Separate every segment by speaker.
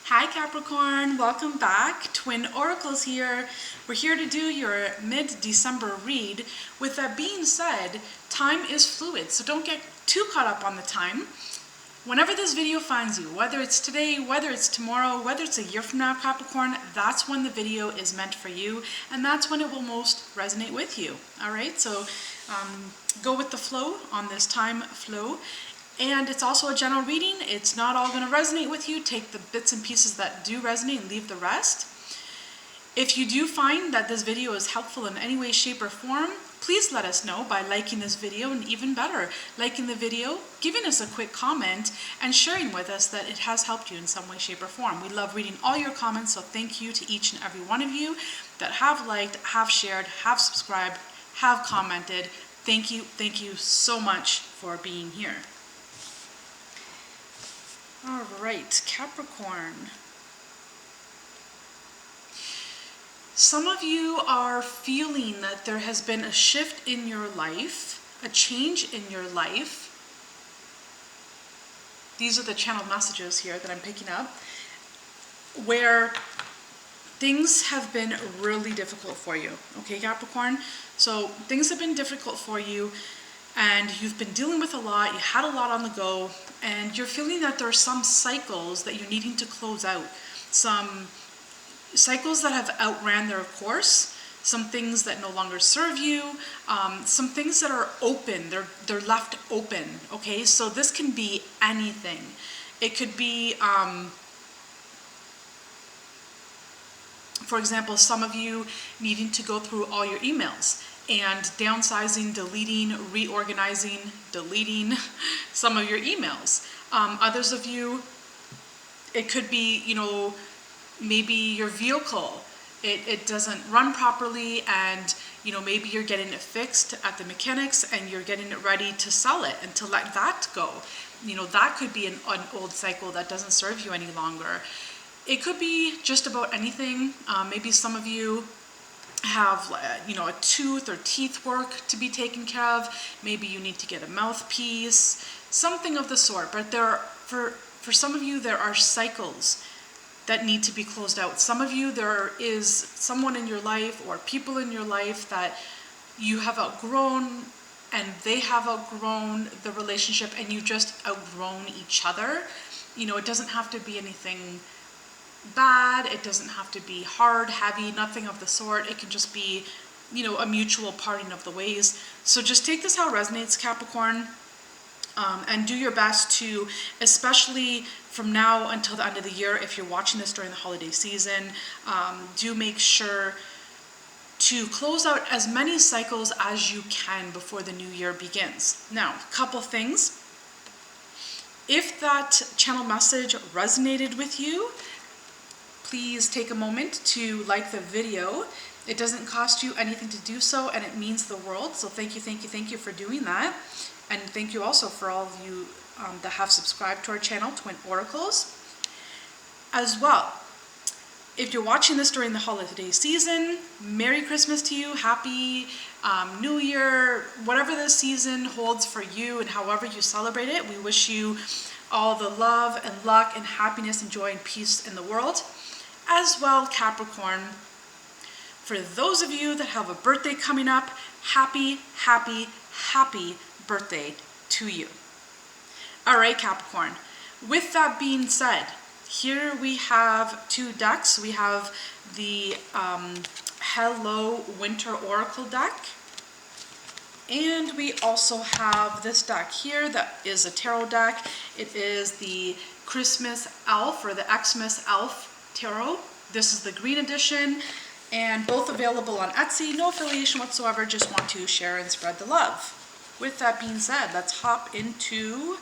Speaker 1: Hi Capricorn, welcome back. Twin Oracles here. We're here to do your mid-December read. With that being said, time is fluid, so don't get too caught up on the time. Whenever this video finds you, whether it's today, whether it's tomorrow, whether it's a year from now, Capricorn, that's when the video is meant for you, and that's when it will most resonate with you. All right, so go with the flow on this time flow. And it's also a general reading. It's not all going to resonate with you. Take the bits and pieces that do resonate and leave the rest. If you do find that this video is helpful in any way, shape, or form, please let us know by liking this video, and even better, liking the video, giving us a quick comment, and sharing with us that it has helped you in some way, shape, or form. We love reading all your comments, so thank you to each and every one of you that have liked, have shared, have subscribed, have commented. Thank you so much for being here. All right, Capricorn. Some of you are feeling that there has been a shift in your life, a change in your life. These are the channeled messages here that I'm picking up, where things have been really difficult for you. Okay, Capricorn? So things have been difficult for you, and you've been dealing with a lot, you had a lot on the go, and you're feeling that there are some cycles that you're needing to close out. Some cycles that have outran their course, some things that no longer serve you, some things that are open, they're left open, okay? So this can be anything. It could be, for example, some of you needing to go through all your emails and downsizing, deleting, reorganizing, deleting some of your emails. Others of you, it could be, maybe your vehicle, it doesn't run properly, and maybe you're getting it fixed at the mechanics and you're getting it ready to sell it and to let that go. That could be an old cycle that doesn't serve you any longer. It could be just about anything. Maybe some of you have a tooth or teeth work to be taken care of. Maybe you need to get a mouthpiece, something of the sort. But for some of you, there are cycles that need to be closed out. Some of you, there is someone in your life or people in your life that you have outgrown, and they have outgrown the relationship, and you just outgrown each other. It doesn't have to be anything bad, it doesn't have to be hard, heavy, nothing of the sort. It can just be, a mutual parting of the ways. So just take this how it resonates, Capricorn, and do your best to, especially from now until the end of the year, if you're watching this during the holiday season, do make sure to close out as many cycles as you can before the new year begins. Now, a couple things. If that channel message resonated with you, please take a moment to like the video. It doesn't cost you anything to do so, and it means the world. So thank you for doing that. And thank you also for all of you that have subscribed to our channel, Twin Oracles. As well, if you're watching this during the holiday season, Merry Christmas to you, Happy New Year, whatever this season holds for you and however you celebrate it. We wish you all the love and luck and happiness and joy and peace in the world. As well, Capricorn, for those of you that have a birthday coming up, happy birthday to you. All right, Capricorn. With that being said, here we have two decks. We have the Hello Winter Oracle deck, and we also have this deck here that is a tarot deck. It is the Christmas Elf or the Xmas Elf Tarot. This is the green edition, and both available on Etsy. No affiliation whatsoever, just want to share and spread the love. With that being said, let's hop into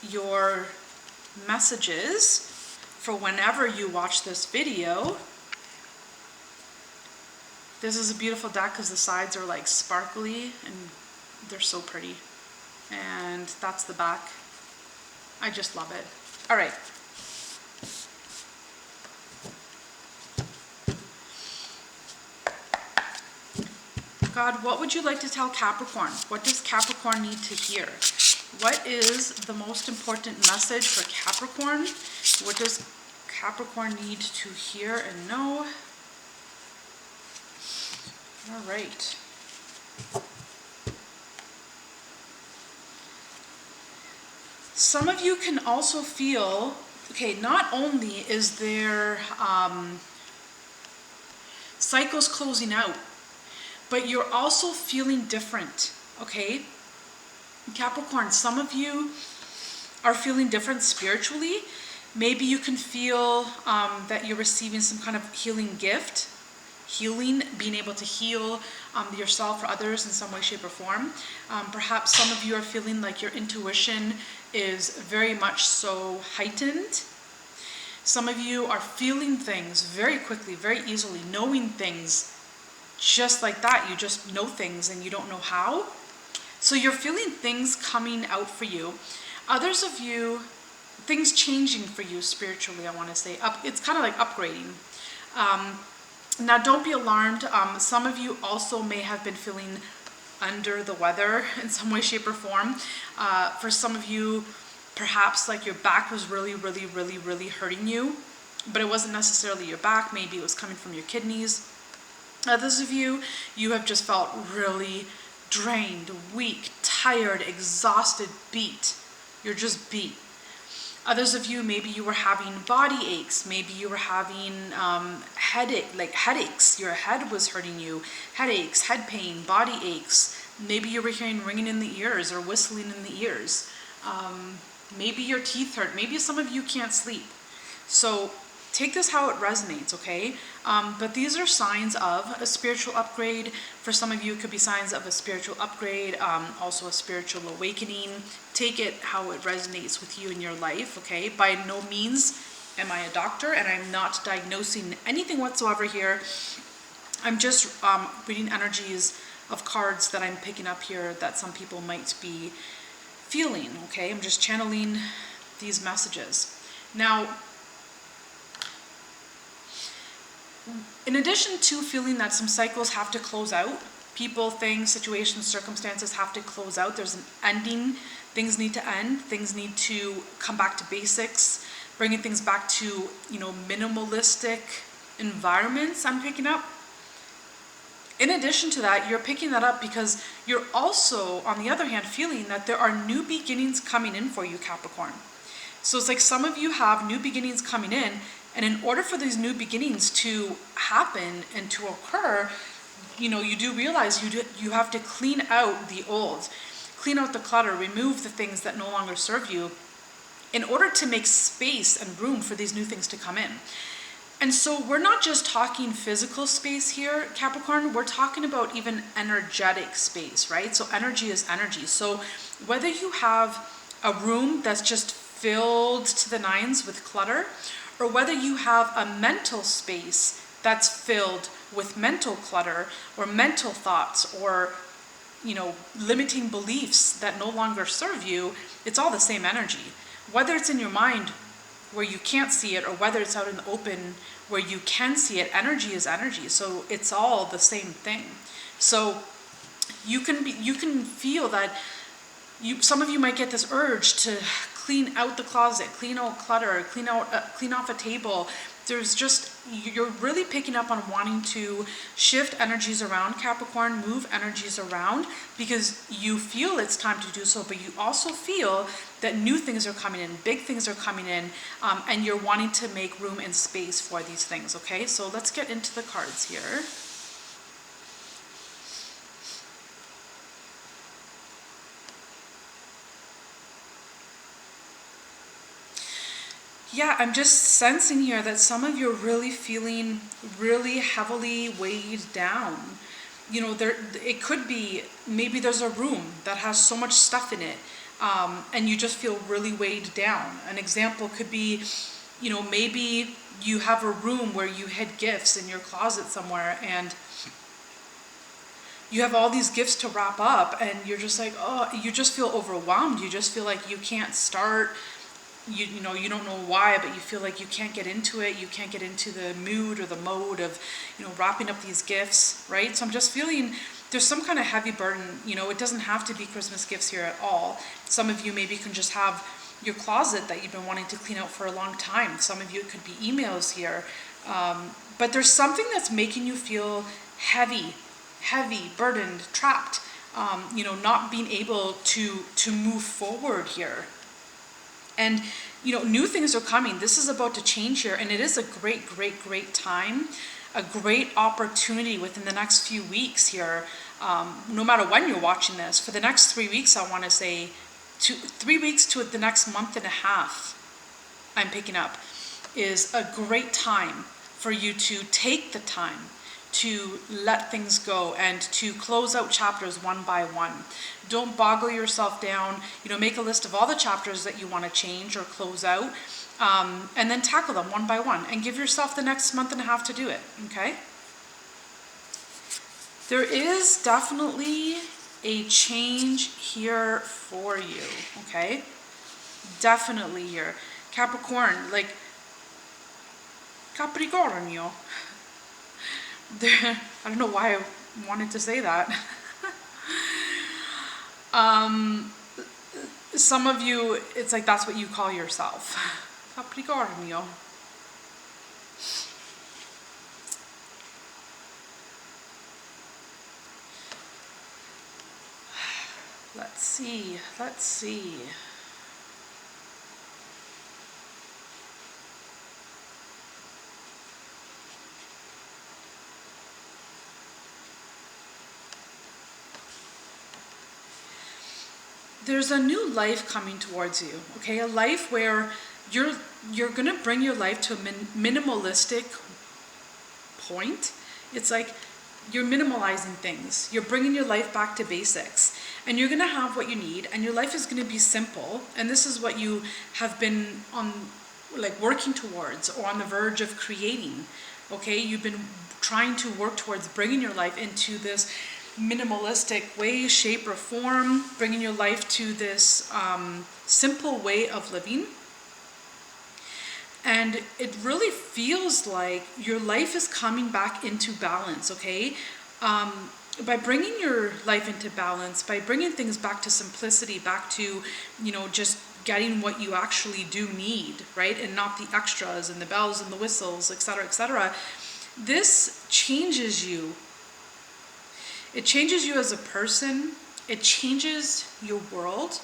Speaker 1: your messages for whenever you watch this video. This is a beautiful deck because the sides are like sparkly and they're so pretty. And that's the back. I just love it. All right. God, what would you like to tell Capricorn? What does Capricorn need to hear? What is the most important message for Capricorn? What does Capricorn need to hear and know? All right. Some of you can also feel, okay, not only is there cycles closing out, but you're also feeling different, okay? Capricorn, some of you are feeling different spiritually. Maybe you can feel that you're receiving some kind of healing gift. Healing, being able to heal yourself or others in some way, shape, or form. Perhaps some of you are feeling like your intuition is very much so heightened. Some of you are feeling things very quickly, very easily, knowing things just like that. You just know things and you don't know how. So you're feeling things coming out for you. Others of you, things changing for you spiritually, I want to say. It's kind of like upgrading. Now, don't be alarmed. Some of you also may have been feeling under the weather in some way, shape, or form. For some of you, perhaps like your back was really hurting you, but it wasn't necessarily your back. Maybe it was coming from your kidneys. Others of you, you have just felt really drained, weak, tired, exhausted, beat. You're just beat. Others of you, maybe you were having body aches. Maybe you were having headaches. Your head was hurting you. Headaches, head pain, body aches. Maybe you were hearing ringing in the ears or whistling in the ears. Maybe your teeth hurt. Maybe some of you can't sleep. So take this how it resonates, okay? But these are signs of a spiritual upgrade. For some of you, it could be signs of a spiritual upgrade, also a spiritual awakening. Take it how it resonates with you in your life, okay? By no means am I a doctor, and I'm not diagnosing anything whatsoever here. I'm just reading energies of cards that I'm picking up here that some people might be feeling, okay? I'm just channeling these messages. Now, in addition to feeling that some cycles have to close out, people, things, situations, circumstances have to close out. There's an ending. Things need to end. Things need to come back to basics, bringing things back to, minimalistic environments I'm picking up. In addition to that, you're picking that up because you're also, on the other hand, feeling that there are new beginnings coming in for you, Capricorn. So it's like some of you have new beginnings coming in, and in order for these new beginnings to happen and to occur, you do realize you have to clean out the old, clean out the clutter, remove the things that no longer serve you in order to make space and room for these new things to come in. And so we're not just talking physical space here, Capricorn, we're talking about even energetic space, right? So energy is energy. So whether you have a room that's just filled to the nines with clutter, or whether you have a mental space that's filled with mental clutter or mental thoughts or, limiting beliefs that no longer serve you, it's all the same energy. Whether it's in your mind where you can't see it or whether it's out in the open where you can see it, energy is energy. So it's all the same thing. So you can feel that some of you might get this urge to clean out the closet, clean out clutter, clean off a table. You're really picking up on wanting to shift energies around, Capricorn, move energies around because you feel it's time to do so, but you also feel that new things are coming in, big things are coming in, and you're wanting to make room and space for these things, okay? So let's get into the cards here. Yeah, I'm just sensing here that some of you are really feeling really heavily weighed down. It could be, maybe there's a room that has so much stuff in it, and you just feel really weighed down. An example could be, maybe you have a room where you hid gifts in your closet somewhere, and you have all these gifts to wrap up, and you're just like, oh, you just feel overwhelmed. You just feel like you can't start. You don't know why, but you feel like you can't get into it. You can't get into the mood or the mode of, wrapping up these gifts, right? So I'm just feeling there's some kind of heavy burden. You know, it doesn't have to be Christmas gifts here at all. Some of you maybe can just have your closet that you've been wanting to clean out for a long time. Some of you, it could be emails here. But there's something that's making you feel heavy, burdened, trapped, you know, not being able to move forward here. And, you know, new things are coming. This is about to change here. And it is a great time, a great opportunity within the next few weeks here. No matter when you're watching this, for the next 3 weeks, I want to say 3 weeks to the next month and a half, I'm picking up, is a great time for you to take the time to let things go and to close out chapters one by one. Don't boggle yourself down. You know, make a list of all the chapters that you want to change or close out, and then tackle them one by one and give yourself the next month and a half to do it, okay? There is definitely a change here for you, okay? Definitely here. Capricorn, like, Capricornio. I don't know why I wanted to say that. Some of you, it's like that's what you call yourself. Capricornio. Let's see. There's a new life coming towards you, okay? A life where you're gonna bring your life to a minimalistic point. It's like you're minimalizing things. You're bringing your life back to basics, and you're gonna have what you need, and your life is gonna be simple. And this is what you have been working towards or on the verge of creating, okay? You've been trying to work towards bringing your life into this minimalistic way, shape, or form, bringing your life to this simple way of living. And it really feels like your life is coming back into balance, okay? By bringing your life into balance, by bringing things back to simplicity, back to, you know, just getting what you actually do need, right? And not the extras and the bells and the whistles, etc., etc. This changes you. It changes you as a person. It changes your world.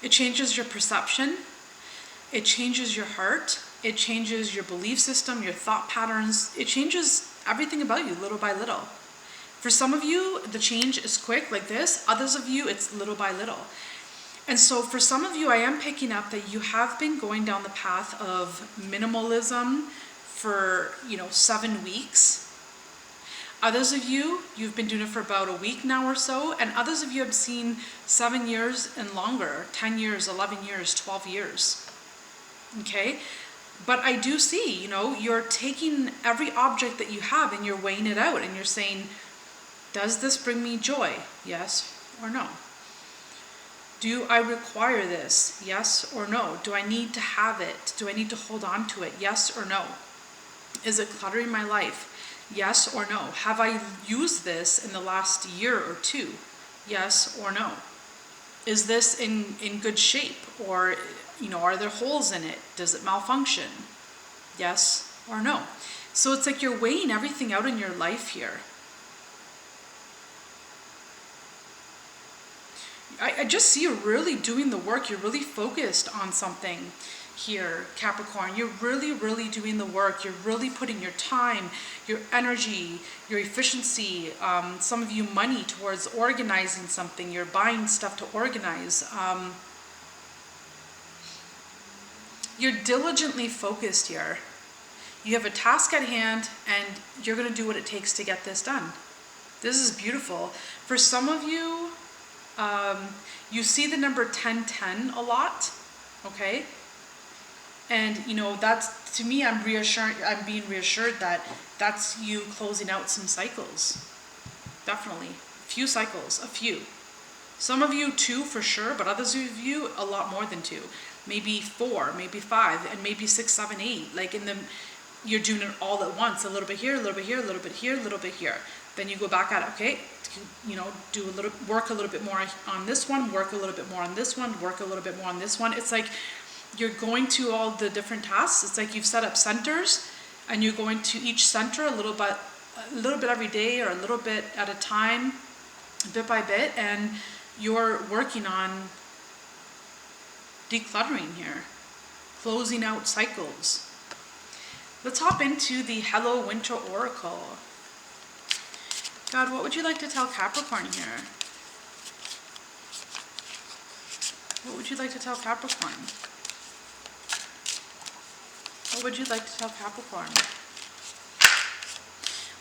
Speaker 1: It changes your perception. It changes your heart. It changes your belief system, your thought patterns. It changes everything about you little by little. For some of you, the change is quick like this. Others of you, it's little by little. And so for some of you, I am picking up that you have been going down the path of minimalism for, 7 weeks. Others of you, you've been doing it for about a week now or so, and others of you have seen 7 years and longer, 10 years, 11 years, 12 years. Okay? But I do see, you're taking every object that you have and you're weighing it out and you're saying, does this bring me joy? Yes or no? Do I require this? Yes or no? Do I need to have it? Do I need to hold on to it? Yes or no? Is it cluttering my life? Yes or no? Have I used this in the last year or two? Yes or no? Is this in good shape? Or, are there holes in it? Does it malfunction? Yes or no? So it's like you're weighing everything out in your life here. I just see you really doing the work. You're really focused on something here, Capricorn. You're really, really doing the work. You're really putting your time, your energy, your efficiency, some of you money towards organizing something. You're buying stuff to organize. You're diligently focused here. You have a task at hand and you're going to do what it takes to get this done. This is beautiful. For some of you, you see the number 1010 a lot, okay? And that's, to me, I'm being reassured that that's you closing out some cycles. Definitely. A few cycles, a few. Some of you 2 for sure, but others of you a lot more than 2. Maybe 4, maybe 5, and maybe 6, 7, 8. Like you're doing it all at once. A little bit here, a little bit here, a little bit here, a little bit here. Then you go back at it, okay, you know, work a little bit more on this one, work a little bit more on this one, work a little bit more on this one. It's like you're going to all the different tasks. It's like you've set up centers and you're going to each center a little bit every day, or a little bit at a time, bit by bit, and you're working on decluttering here, closing out cycles. Let's hop into the Hello Winter Oracle. God, what would you like to tell Capricorn here? What would you like to tell Capricorn? What would you like to tell Capricorn?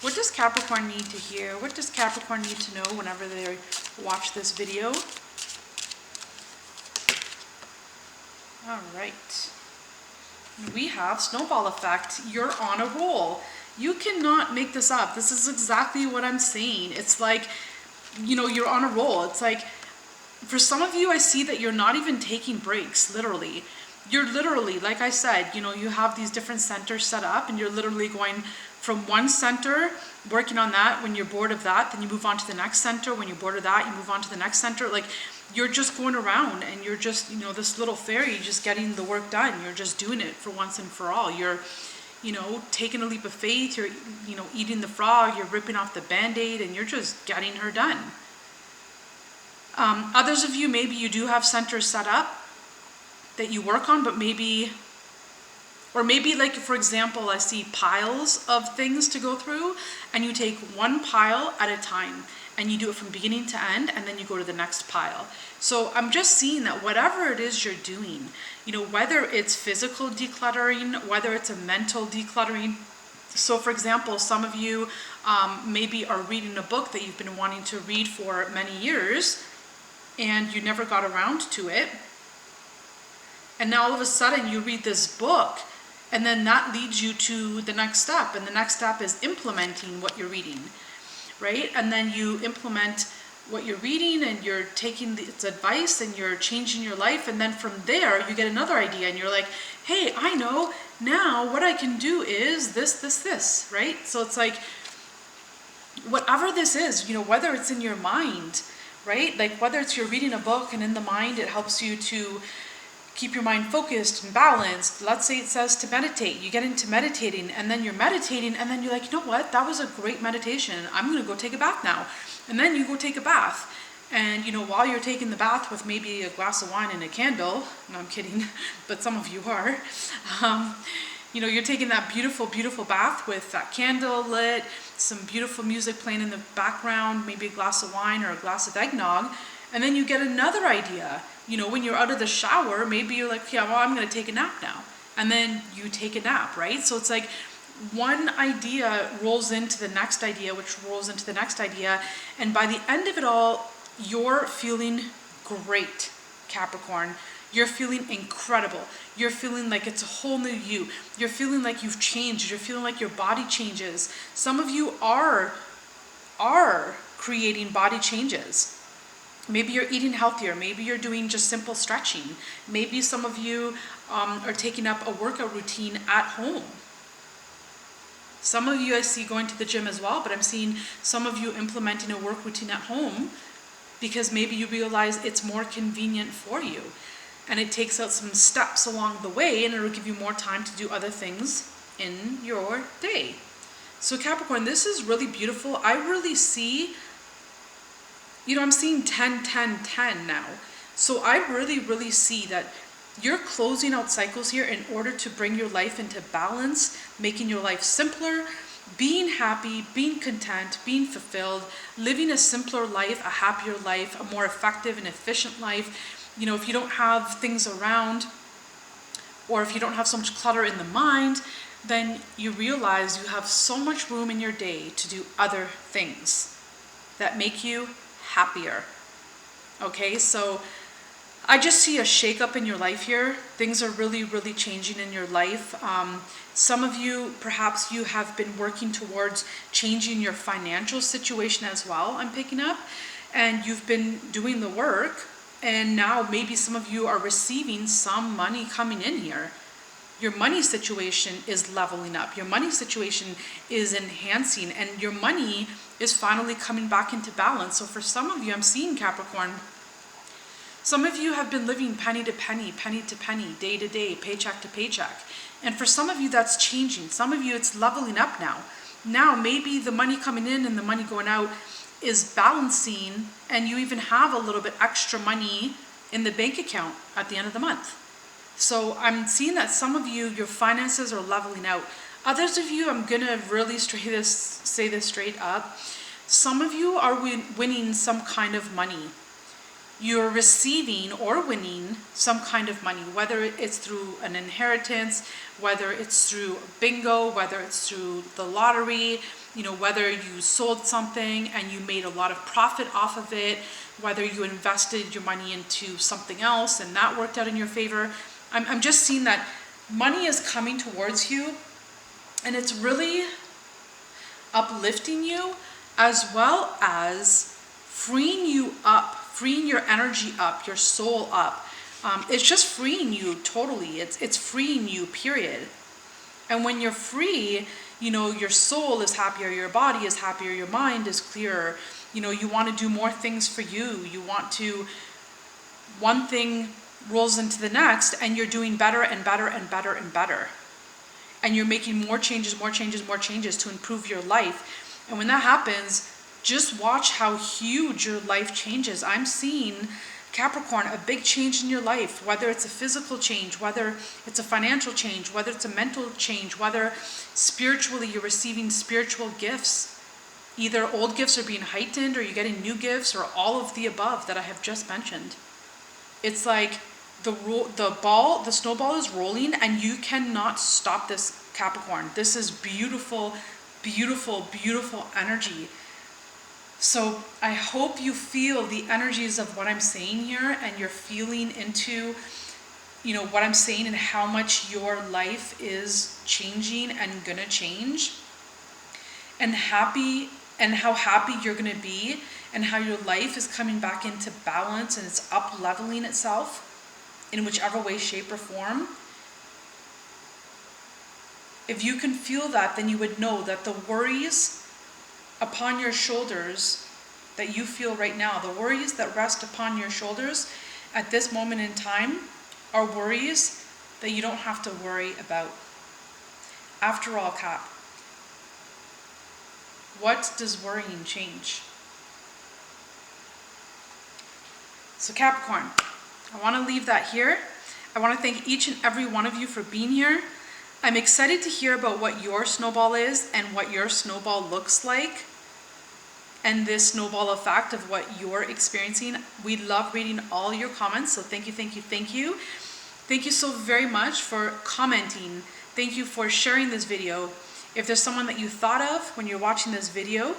Speaker 1: What does Capricorn need to hear? What does Capricorn need to know whenever they watch this video? All right. We have snowball effect. You're on a roll. You cannot make this up. This is exactly what I'm saying. It's like, you know, you're on a roll. It's like, for some of you, I see that you're not even taking breaks, literally. You're literally, like I said, you know, you have these different centers set up and you're literally going from one center, working on that. When you're bored of that, then you move on to the next center. When you're bored of that, you move on to the next center. Like, you're just going around and you're just, you know, this little fairy just getting the work done. You're just doing it for once and for all. You're, you know, taking a leap of faith. You're, you know, eating the frog. You're ripping off the Band-Aid and you're just getting her done. Others of you, maybe you do have centers set up that you work on, but maybe, or maybe like, for example, I see piles of things to go through and you take one pile at a time and you do it from beginning to end, and then you go to the next pile. So I'm just seeing that whatever it is you're doing, you know, whether it's physical decluttering, whether it's a mental decluttering. So for example, some of you maybe are reading a book that you've been wanting to read for many years and you never got around to it. And now all of a sudden you read this book, and then that leads you to the next step. And the next step is implementing what you're reading, right? And then you implement what you're reading and you're taking its advice and you're changing your life. And then from there you get another idea and you're like, hey, I know now what I can do is this, right? So it's like, whatever this is, you know, whether it's in your mind, right? Like whether it's you're reading a book and in the mind, it helps you to keep your mind focused and balanced. Let's say it says to meditate. You get into meditating and then you're meditating and then you're like, you know what? That was a great meditation. I'm going to go take a bath now. And then you go take a bath. And, you know, while you're taking the bath with maybe a glass of wine and a candle, no, I'm kidding, but some of you are, you know, you're taking that beautiful, beautiful bath with that candle lit, some beautiful music playing in the background, maybe a glass of wine or a glass of eggnog. And then you get another idea. You know, when you're out of the shower, maybe you're like, yeah, well, I'm going to take a nap now. And then you take a nap, right? So it's like one idea rolls into the next idea, which rolls into the next idea. And by the end of it all, you're feeling great, Capricorn. You're feeling incredible. You're feeling like it's a whole new you. You're feeling like you've changed. You're feeling like your body changes. Some of you are creating body changes. Maybe you're eating healthier. Maybe you're doing just simple stretching. Maybe some of you are taking up a workout routine at home. Some of you I see going to the gym as well, but I'm seeing some of you implementing a work routine at home because maybe you realize it's more convenient for you. And it takes out some steps along the way and it'll give you more time to do other things in your day. So Capricorn, this is really beautiful. I really see, you know, I'm seeing 10, 10, 10 now. So I really, really see that you're closing out cycles here in order to bring your life into balance, making your life simpler, being happy, being content, being fulfilled, living a simpler life, a happier life, a more effective and efficient life. You know, if you don't have things around, or if you don't have so much clutter in the mind, then you realize you have so much room in your day to do other things that make you happier. Okay, so I just see a shakeup in your life here. Things are really, really changing in your life. Some of you, perhaps you have been working towards changing your financial situation as well, I'm picking up, and you've been doing the work. And now maybe some of you are receiving some money coming in here. your money situation is leveling up. Your money situation is enhancing, and your money is finally coming back into balance. So for some of you, I'm seeing Capricorn, some of you have been living penny to penny, day to day, paycheck to paycheck. And for some of you, that's changing. Some of you, it's leveling up now. Now, maybe the money coming in and the money going out is balancing, and you even have a little bit extra money in the bank account at the end of the month. So I'm seeing that some of you, your finances are leveling out. Others of you, I'm gonna really say this straight up. Some of you are winning some kind of money. You're receiving or winning some kind of money, whether it's through an inheritance, whether it's through bingo, whether it's through the lottery, whether you sold something and you made a lot of profit off of it, whether you invested your money into something else and that worked out in your favor. I'm just seeing that money is coming towards you, and it's really uplifting you, as well as freeing you up, freeing your energy up, your soul up. It's just freeing you totally. It's freeing you, period. And when you're free, your soul is happier, your body is happier, your mind is clearer. You want to do more things for you. You want to, one thing rolls into the next, and you're doing better and better and better and better. And you're making more changes to improve your life. And when that happens, just watch how huge your life changes. I'm seeing, Capricorn, a big change in your life, whether it's a physical change, whether it's a financial change, whether it's a mental change, whether spiritually you're receiving spiritual gifts. Either old gifts are being heightened, or you're getting new gifts, or all of the above that I have just mentioned. It's like the snowball is rolling, and you cannot stop this, Capricorn. This is beautiful, beautiful, beautiful energy. So I hope you feel the energies of what I'm saying here, and you're feeling into, what I'm saying, and how much your life is changing and gonna change, and how happy you're gonna be, and how your life is coming back into balance, and it's up leveling itself in whichever way, shape, or form. If you can feel that, then you would know that the worries upon your shoulders that you feel right now, the worries that rest upon your shoulders at this moment in time, are worries that you don't have to worry about. After all, Cap, what does worrying change? So Capricorn, I want to leave that here. I want to thank each and every one of you for being here. I'm excited to hear about what your snowball is and what your snowball looks like, and this snowball effect of what you're experiencing. We love reading all your comments, so thank you, thank you, thank you. Thank you so very much for commenting. Thank you for sharing this video. If there's someone that you thought of when you're watching this video,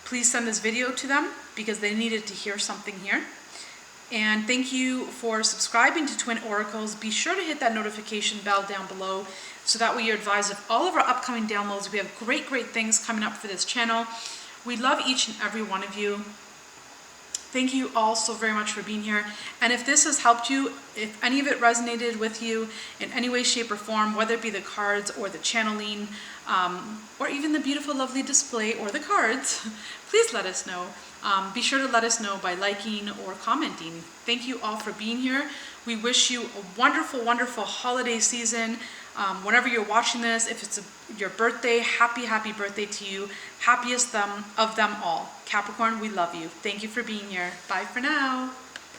Speaker 1: please send this video to them, because they needed to hear something here. And thank you for subscribing to Twin Oracles. Be sure to hit that notification bell down below, so that way you're advised of all of our upcoming downloads. We have great, great things coming up for this channel. We love each and every one of you. Thank you all so very much for being here. And if this has helped you, if any of it resonated with you in any way, shape, or form, whether it be the cards or the channeling, or even the beautiful, lovely display or the cards, please let us know. Be sure to let us know by liking or commenting. Thank you all for being here. We wish you a wonderful, wonderful holiday season. Whenever you're watching this, if it's your birthday, happy, happy birthday to you. Happiest of them all. Capricorn, we love you. Thank you for being here. Bye for now.